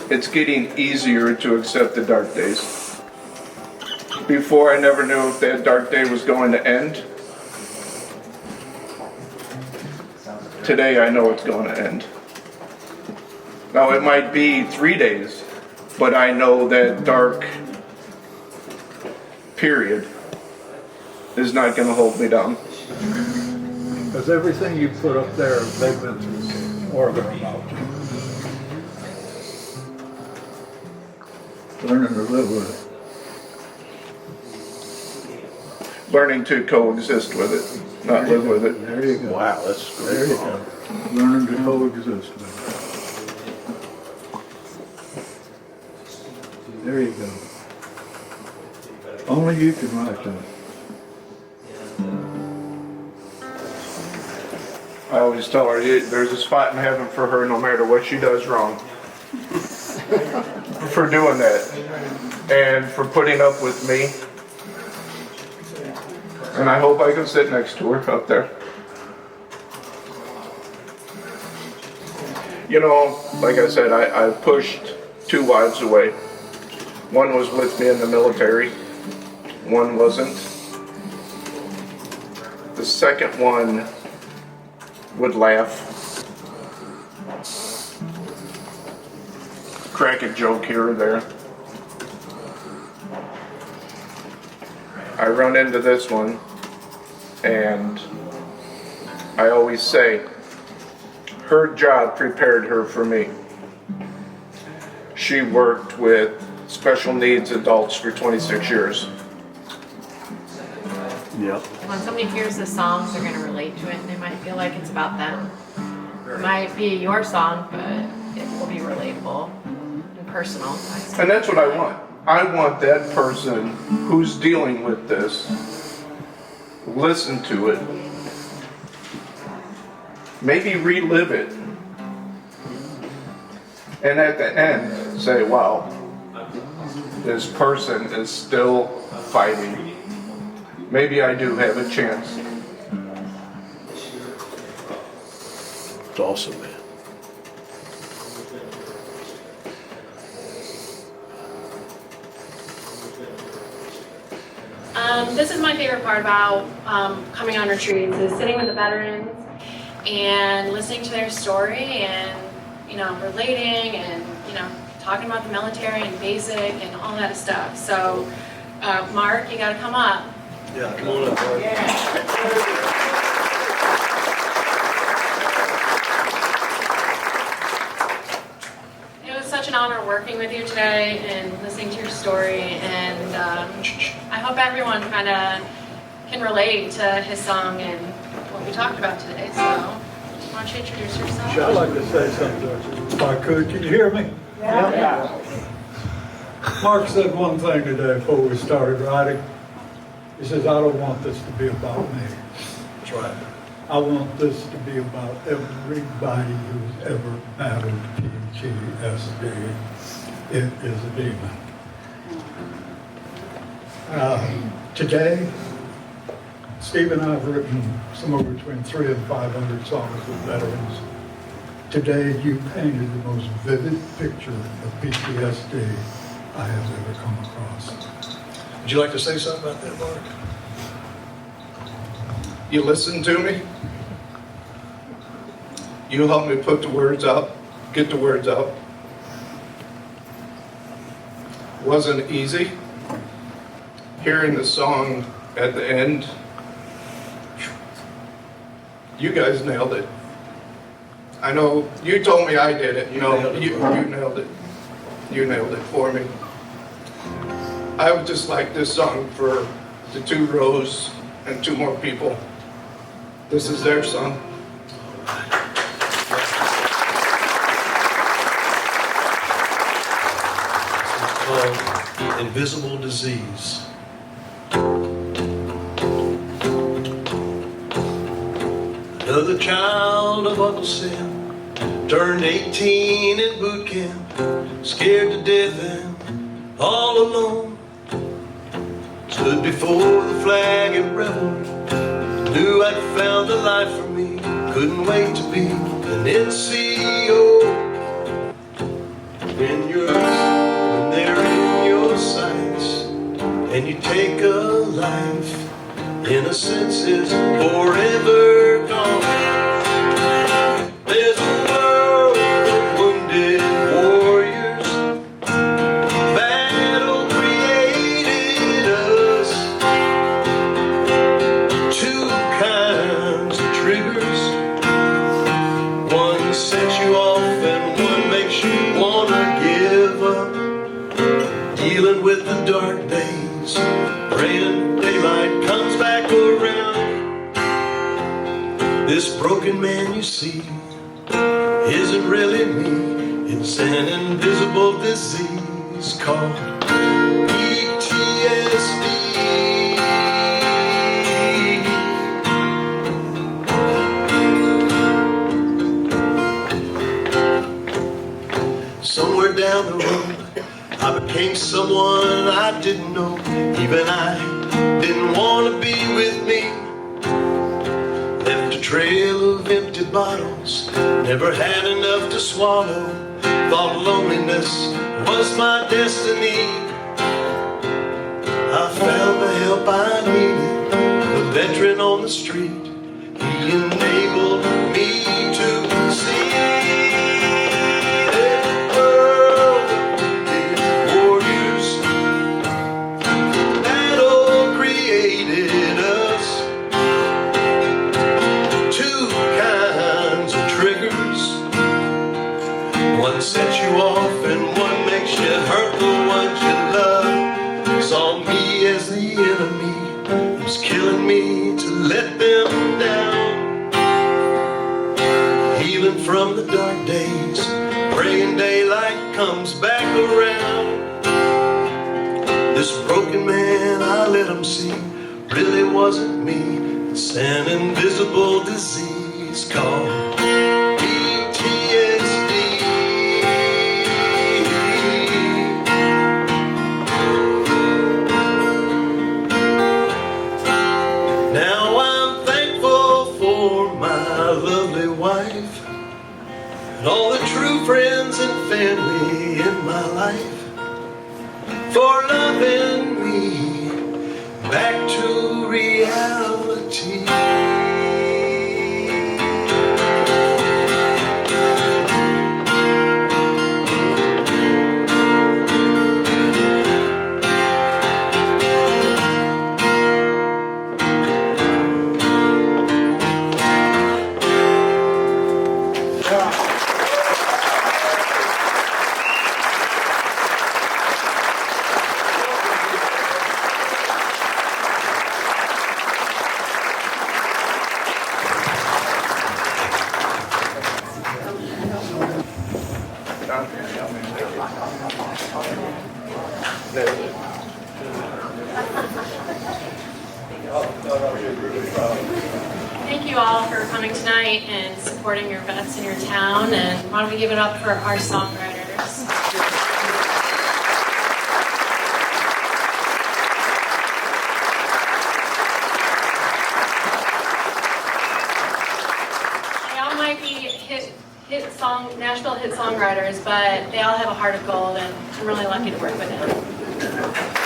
it's getting easier to accept the dark days. Before, I never knew if that dark day was going to end. Today, I know it's going to end. Now, it might be 3 days, but I know that dark period is not going to hold me down. Because everything you put up there, they've been through or about you. Learning to live with it. Learning to coexist with it, not live with it. There you go. Wow, that's great. There you go. Learning to coexist with it. There you go. Only you can write that. I always tell her there's a spot in heaven for her no matter what she does wrong. For doing that and for putting up with me. And I hope I can sit next to her up there. You know, like I said, I pushed 2 wives away. One was with me in the military. One wasn't. The second one would laugh, crack a joke here or there. I run into this one, and I always say, her job prepared her for me. She worked with special needs adults for 26 years. Yep. When somebody hears this song, they're going to relate to it, and they might feel like it's about them. It might be your song, but it will be relatable and personal. And that's what I want. I want that person who's dealing with this, listen to it, maybe relive it, and at the end say, wow, this person is still fighting. Maybe I do have a chance. It's awesome, man. This is my favorite part about coming on retreats, is sitting with the veterans and listening to their story and, relating and, talking about the military and basic and all that stuff. So, Mark, you got to come up. Yeah, come on up, Mark. It was such an honor working with you today and listening to your story, and I hope everyone kind of can relate to his song and what we talked about today. So, why don't you introduce yourself? I'd like to say something if I could. Can you hear me? Yeah. Mark said one thing today before we started writing. He says, I don't want this to be about me. That's right. I want this to be about everybody who's ever battled PTSD. It is a demon. Today, Steve and I have written somewhere between 300 and 500 songs with veterans. Today, you painted the most vivid picture of PTSD I have ever come across. Would you like to say something about that, Mark? You listen to me. You help me put the words out, get the words out. Wasn't easy. Hearing the song at the end, you guys nailed it. I know you told me I did it. You nailed it. You nailed it for me. I would just like this song for the 2 rows and 2 more people. This is their song. It's called Invisible Disease. Another child of Uncle Sam turned 18 in boot camp, scared to death and all alone. Stood before the flag and reveled, knew I'd found a life for me, couldn't wait to be an NCO. When you're when you take a life, innocence is forever gone. There's a world of wounded warriors, battle created us. Two kinds of triggers, one sets you off and one makes you wanna give up. Dealing with the dark days, praying daylight comes back around. This broken man you see isn't really me. It's an invisible disease called PTSD. Somewhere down the road, I became someone I didn't know. Even I didn't want to be with me. Left a trail of empty bottles, never had enough to swallow. Thought loneliness was my destiny. I found the help I needed, a veteran on the street. He enabled me to see. One sets you off and one makes you hurt the ones you love. Saw me as the enemy, was killing me to let them down. Healing from the dark days, praying daylight comes back around. This broken man, I let him see, really wasn't me. It's an invisible disease called PTSD. Now I'm thankful for my lovely wife and all the true friends and family in my life, for loving me back to reality. Thank you all for coming tonight and supporting your vets in your town, and why don't we give it up for our songwriters. They all might be Nashville hit songwriters, but they all have a heart of gold, and I'm really lucky to work with them.